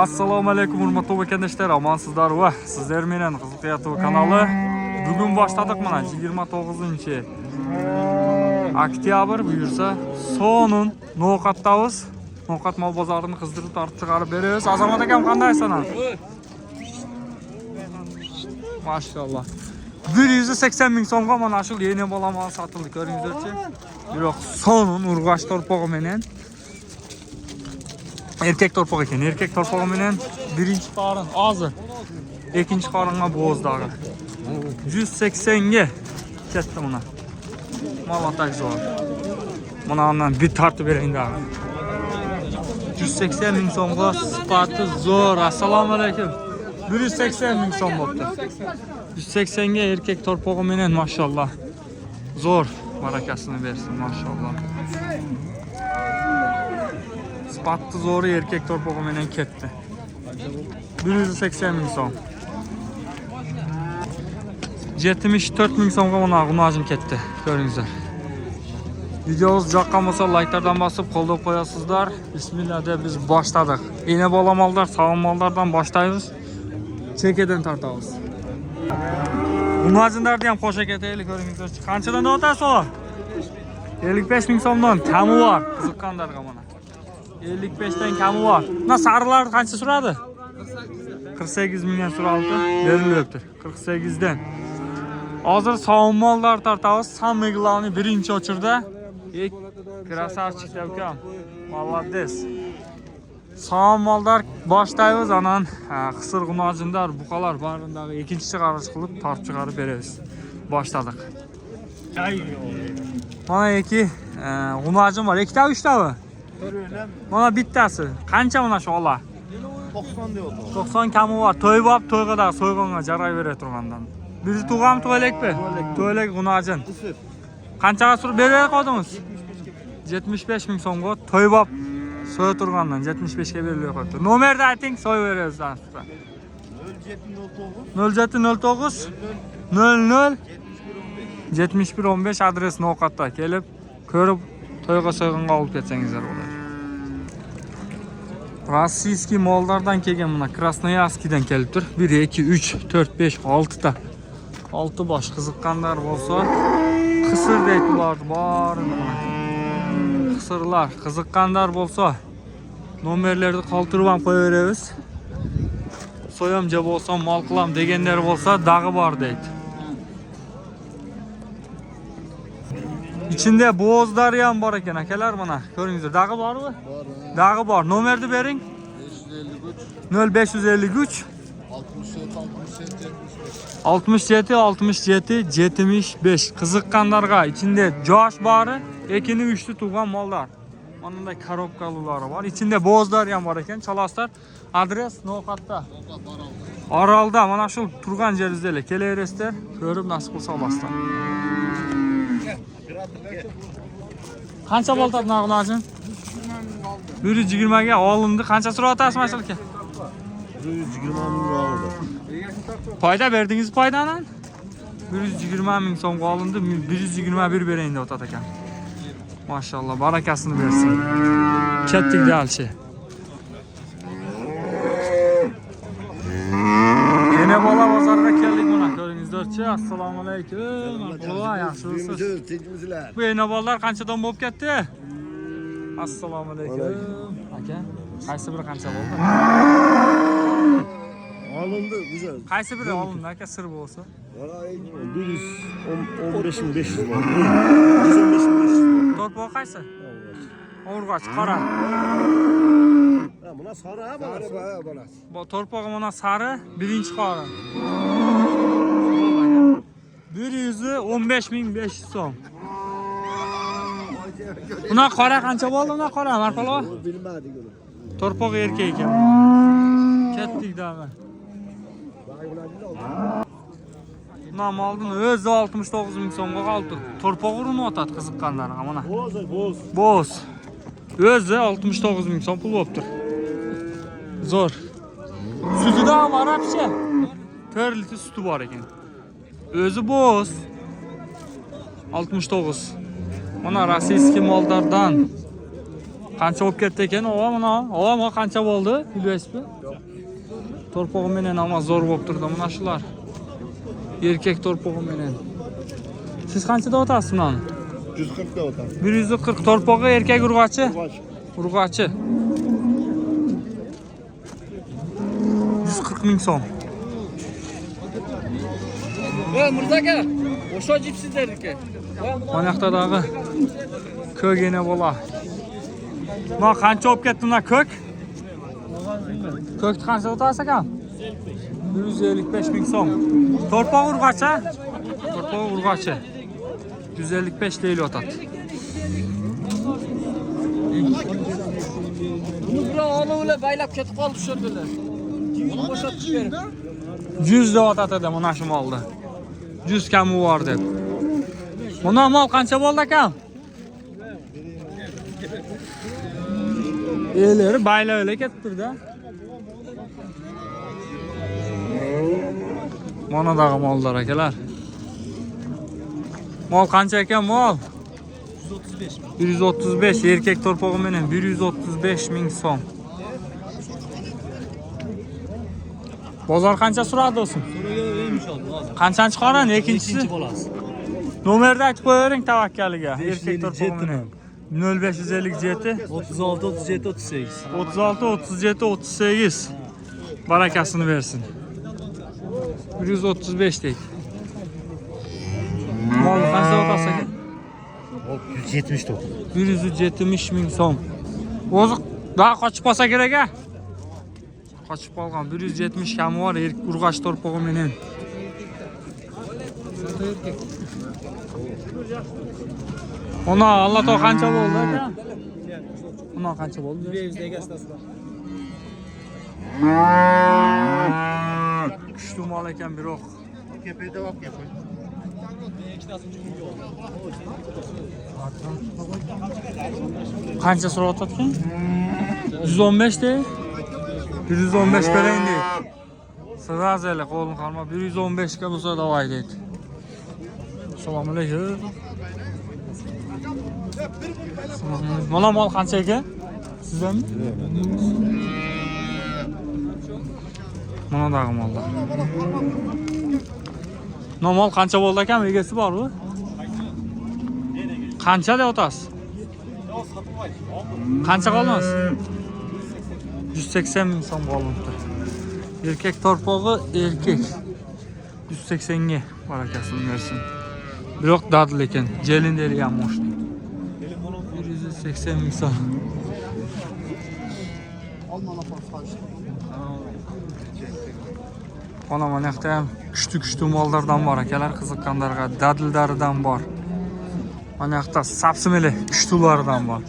Assalomu alaykum hurmatli vatandoshlar, amansizlar va sizlar bilan Qiziq YouTube kanalı. Bugun boshladik mana 29-oktyabr buyursa sonun No'qatdamiz. No'qat mol bozorini qizdirib tortib chiqarib beramiz. Azamat akam qandaysan? Maşallah. 180 ming so'mga mana shu yeni bolamol sotildi, ko'ringizlarchi. Biroq sonun urg'ash torpog'i bilan erkek torpoq ekan. Erkek torpog'i bilan birinchi qorin hozir, ikkinchi qoringa bo'zdagi. 180 ga ketdi buna. Malatak zo'r. Buni ondan bir tortib bering da. 180 ming so'mga sifati zo'r. Assalomu alaykum. 180 ming so'm bo'pti. 180 ga erkek torpog'i bilan maşallah. Zo'r, barakasini bersin maşallah. Sifati zo'r erkek torpog'i bilan ketdi. 180 ming so'm. 74 ming so'mga mana g'unajim ketdi. Ko'ringizlar. Videomiz yoqqan bo'lsa like'lardan bosib qo'llab qo'yasizlar. Bismillah deb biz boshladik. Ene bolamallar, sog'lom mollardan boshlaymiz. Chekadan tortamiz. G'unajinlarni ham qo'sha ketaylik, ko'ringizlar. Qanchadan o'tasi o? 55 ming so'mdan kami bor. Qiziqqanlarga mana. 55 dan kami bor. Buna sarilar qancha suradi? 48 mingdan suraldi. Berilyapti. 48 dan. Hozir sog'lom mollar tortamiz. Samый главный birinchi o'chirda. Krasavchik ukam. Молодец. Sog'lom mollar boshlaymiz. Anan qisir g'unajinlar, buqalar barindagi ikkinchi chiqarish qilib tortib chiqarib beramiz. Boshladik. Mana iki g'unajim bor. Ikkita, uchtami? Mana bittasi. Qancha mana shu ola? 90 deyapti. 90 kami bor. To'y bo'lib, to'yga so'ygonga jaray bera turgandan. Bizi tug'am to'ylakmi? To'ylak g'unajin. Qanchaga surib beray qo'ydingiz? 75 ming so'mga to'y bo'lib so'y turgandan 75 ga berilib qo'ydi. Nomerni ayting, so'y beramiz sizga. 0709 00 7115 adres No'qatda kelib ko'rib to'yga so'ygonga olib ketsangizlar bo'ladi. Rossiyskiy mollardan kelgan mana Krasnoyarskdan kelib tur. 1 2 3 4 5 6 ta. 6 bosh qiziqqanlar bo'lsa, qisir deydilar bor. Qisirlar qiziqqanlar bo'lsa, nomerlarni qoldirib ham qo'yaveramiz. So'yamja bo'lsa, mol qilam deganlar bo'lsa, dag'i bor deydi. İçinde bo'zlari ham bor ekan akalar, mana ko'ringizlar. Dag'i bormi? Bor. Dag'i bor. Nomerni bering. 0553 67 75. Qiziqqanlarga içinde josh bori, ekini 3'lü tug'an mollar. Mana korobkalari bor. İçinde bo'zlari ham bor ekan. Chalaslar. Adres No'qatda. Orolda mana shu turgan yeringizda kelaverasizlar. Ko'rib nasib qilsa olasizlar. Qancha bo'ldi nag'nojin? 120 ga olindi. Qancha suratasiz masalka? 120 ming oldi. Foyda berdingiz foydani? 120 ming so'mga olindi. 121 berayin deb o'tadi ekan. Maşallah, barakasini bersin. Ketdik dalchi. Yine bola bozorga keldik mana ko'ringizlarchi. Assalomu alaykum. Qo'y, yaxshimisiz? Tinchmisizlar? Bu yine bolalar qanchadan bo'lib ketdi? Assalomu alaykum. Aka, qaysi biri qancha bo'ldi? Olindi güzel. Qaysi biri olindi aka, sir bo'lsa? 115.500 bor. 115.500. Torpoq qaysi? O'rg'och, qora. Buna sari ha, bola. Bu torpog'i mana sari, birinchi qora. 115.500 so'm. Buna qora qancha bo'ldi? Buna qora marpalo? Bilmadik uni. Torpoq erkak ekan. Ketdik dami. Buna moldin o'zi 69 ming so'mga qoldi. Torpoq urinib o'tadi qiziqqanlarga mana. Bo'z. O'zi 69 ming so'm pul bo'libdir. Zo'r. Sutida ham bor apcha. 4 litr suti bor ekan. O'zi bo'z. 69. Mana rossiyskiy mollardan Qancha olib ketdi ekan? Mana qancha bo'ldi? Bilasizmi? Torpog'i menen ama zo'r bo'lib turdi mana shular. Erkak torpog'i menen. Siz qanchada o'tasiz buni? 140 da o'tadi. 140 torpog'i erkak urg'achi. Urg'achi. 140 ming so'm. Mirza aka, o'sha jipsizlar ekan. Mana yoqdagi ko'gena bola. Mana qancha olib ketdi buni ko'k? Ko'kni qancha o'tasiz ekan? 155 ming so'm. Torpog' urg'achi. Torpog' urg'achi. 155 deyil o'tadi. Buni bir olovlar baylab ketib qolib tushirdilar. Buni bo'shatib berib. 100 da o'tadi mana shu molda. 100 kami bor deb. Buna mol qancha bo'ldi ekan? Eleri bayla ketibdi-da. Mana dağı mollar akalar. Mol qancha ekan mol? 135 erkak torpog'i menen 135 ming so'm. Bozor qancha suradi o'sin? Qanchani chiqaradi ikkinchisi? Nomerni aytib qo'ying tavakkaliga. Erkak torpog'i menen 0557 36 37 38. 36 37 38. Barakasını versin. 135 deyik. Mal qancha o'tasa ekan? 170 da. 170 ming so'm. O'zi daha qochib qolsa kerak a? Qochib qolgan 170 kami bor urg'ach torpog'i menen. Ona Allah to qancha bo'ldi aka? Ona qancha bo'ldi? 200 egasida. Kuchli mol ekan biroq. Kepeda olib kelib. Qancha so'rayotgan? 115 dey. 115 berayin dey. Sразу ele qo'lni qarma 115 ga bo'lsa davay deydi. Assalomu alaykum. Mana mol qancha ekan? Sizdanmi? Mana dağı mollar. Nomol qancha bo'ldi ekan? Egasi bormi? Qancha deb o'tasiz? Qancha qoldingiz? 180 ming so'm qolibdi. Erkak torpog'i erkak. 180 ga barakasini bersin. Biroq dadil ekan. Jelin deyilgan moshni. 180 ming so'm. Mana yoqda ham kuchli mollardan bor akalar, qiziqqanlarga dadildaridan bor. Mana yoqda sapsimeli kuchlilardan bor.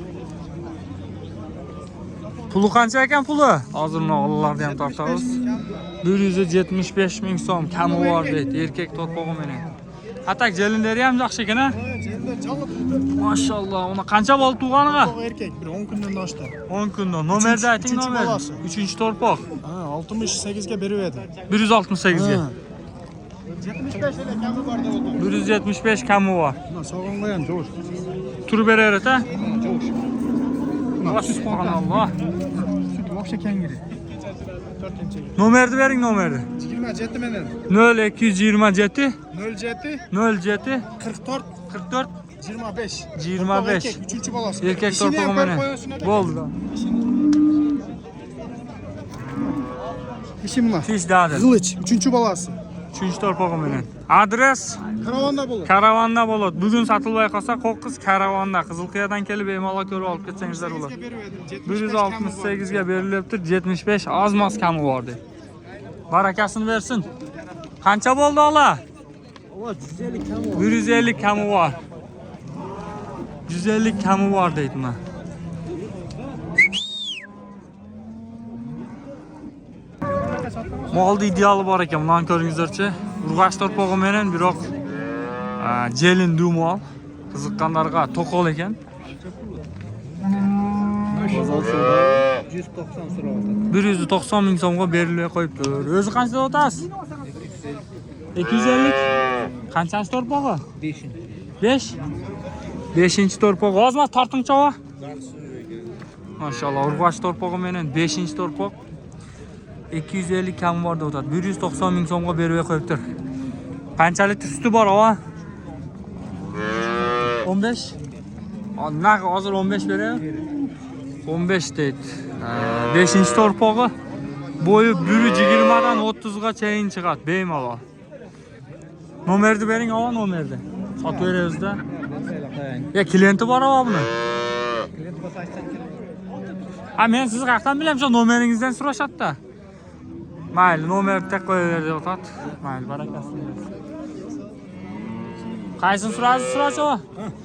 Puli qancha ekan puli? Hozir mana ollalarni ham tortamiz. 175 ming so'm kami bor deydi, erkak torpog'i menen. Atak jelinlari ham yaxshi ekan-a? Maşallah, ona qancha bo'ldi tug'aniga? Erkak, bir 10 kundan oshdi. 10 kundan. Nomerni ayting, nomer. 3-torpoq. 68 ga berib edi. 168 ga. 75 ele kami bor da o'tdi. 175 kami bor. Sog'onga ham jo'sh. Turib berar-a? Jo'sh. Subhanalloh. Sut o'xsha kangiri. 4-chi. Nomerni bering, nomerni. 27 menen. 0227 07 07 44 44 25. 25. 3-chi bolasi. Erkak torpog'i menen. Bo'ldi. İşim var. Tish dadi. Kılıç, 3-chi bolasi. 3-torpog'i menen. Adres Karavanda bo'ladi. Karavanda bo'ladi. Bugun sotilmay qolsa, Qo'qqiz Karavanda, Qizilqiyadan kelib bemalol ko'rib olib ketsangizlar bo'ladi. 168 ga berilibdi, 75 ozmas kami bor deb. Barakasini bersin. Qancha bo'ldi ola? 150 kami. 150 kami bor. 150 kami bor deyman. Molda ideali bor ekan, bundan ko'ringizlarchi. Urg'ach torpog'i menen, biroq jelin dumol. Qiziqqanlarga to'qol ekan. 190 ming so'mga berilib qo'yibdi. O'zi qanchada o'tasiz? 250. Qanchasi torpog'i? 5. 5? 5-torpog'i. Ozmas tortingchova. Maşallah, urg'och torpog'i menen 5-torpoq 250 kam bor deb o'tadi. 190 ming so'mga berib qo'yibdir. Qancha litr suti bor, ava? 15. Naq hozir 15 beray. 15 deydi. 5-torpog'i bo'yi 120 dan 30 ga chayin chiqadi, bemalol. Nomerni bering, ava, nomerni. Sotib beramiz-da. Ya klienti bor ava buni. Ha, men siz qayerdan bilaman, shu nomeringizdan so'rashadi-da. Mayli, nomerni tek qo'yaver deb o'tadi. Mayli, barakasi. Qaysini so'radingiz, so'rachi?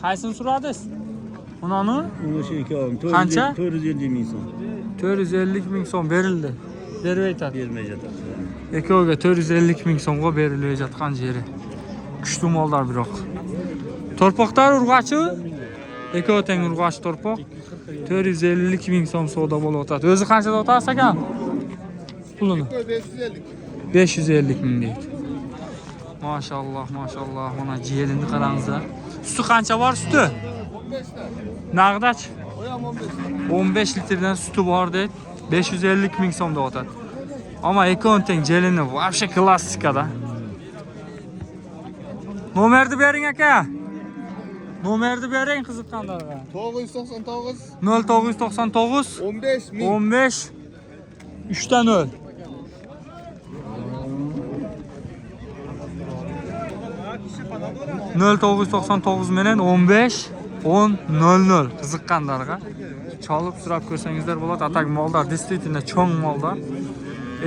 Qaysini so'radingiz? Unani? Uni shu ikkovim. Qancha? 450 ming so'm. 450 ming so'm berildi. Berib aytadi. Bermay yotadi. Ikkoviga 450 ming so'mga berilib yotgan yeri. Kuchli mollar biroq. Torpoqlar urg'ochi? Ikkovi teng urg'och torpoq. 450 ming so'm savdo bo'lib o'tadi. O'zi qanchada o'tasiz ekan? Pulini 550. 550 ming deydi. Maşallah, maşallah. Mana jelini qarangiz. Suti qancha bor suti? 15 ta. Naqdaç? Oyam 15. 15 litrdan suti bor deydi. 550 ming so'mda o'tadi. Ama ekon teng jelini вообще klassikada. Nomerni bering aka. Nomerni bering qiziqqanlarga. 999 0999 15 ming. 15 3'ten 0. Nol 999 menen 15 10 00 qiziqqanlarga chalib so'rab ko'rsangizlar bo'ladi. Atak mollar действительно cho'ng mollar.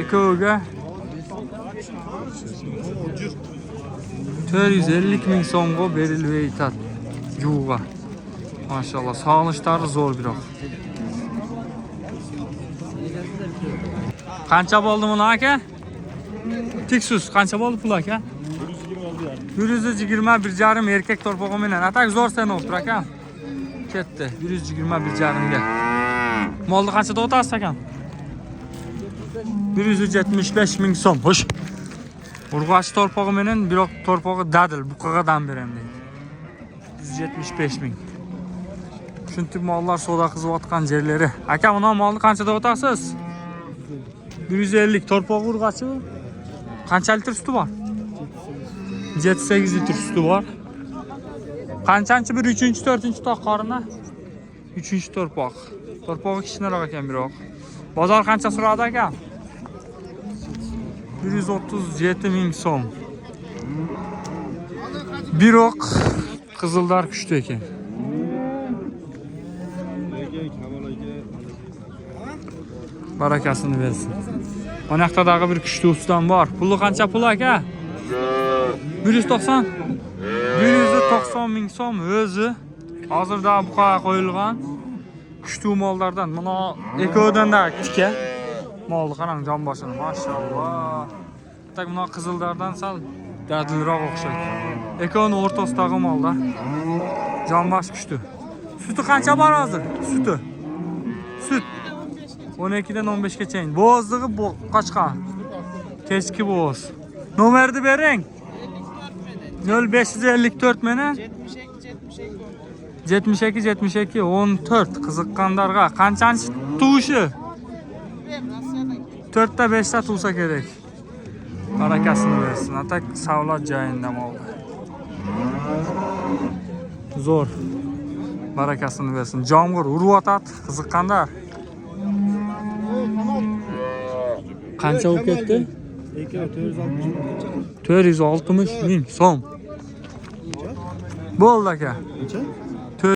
Ekoga 450 ming so'mga berilib aytadi. Juga. Maşallah, sağlıkları zor biroq. Qancha bo'ldi buni aka? Tiksus qancha bo'ldi pul aka? 121,5 erkak torpog'i bilan. Atak zo'r sen o'tir aka. Ketdi. 121,5 ga. Molni qanchada o'tasiz aka? 175 ming so'm. Xo'sh. Urg'och torpog'i bilan biroq torpog'i dadil, buqadan beraman deydi. 175 ming. Shunday mollar savdo qilayotgan yerlari. Aka, buni molni qanchada o'tasiz? 150 torpog'i urg'ochi. Qancha litr suti bor? 7-8 litr suti bor. Qanchanchi bir 3-4 toq qorini? 3-torpoq. Torpog'i kichikroq ekan biroq. Bozor qancha so'radi aka? 137 ming so'm. Biroq qizildor kuchli ekan. Barakasini bersin. Mana yoqdagi bir kuchli ustidan bor. Puli qancha pul aka? 190. 190 ming so'm o'zi. Hozirda buqa qo'yilgan kuchli mollardan. Mana ekodan da tika. Molni qarang, jon boshini. Maşallah. Tak buna qizildardan sal dadilroq o'xshaydi. Ekoni o'rtasidagi mollar. Jonbosh kuchli. Suti qancha bor hozir? Suti. Sut 12 dan 15 gacha. Bo'g'izlig'i qochqan. Kechki bo'g'iz. Nomerni bering. 0554 meni 72 14 qiziqqanlarga qanchanchi tug'ishi? 4 ta 5 ta tug'sa kerak. Barakasini bersin. Atak savlat joyinda mol. Zo'r. Barakasini bersin. Jomg'ir urib qiziqqanlar. Qancha bo'lib ketdi? 460 ming so'm. Bo'ldi aka.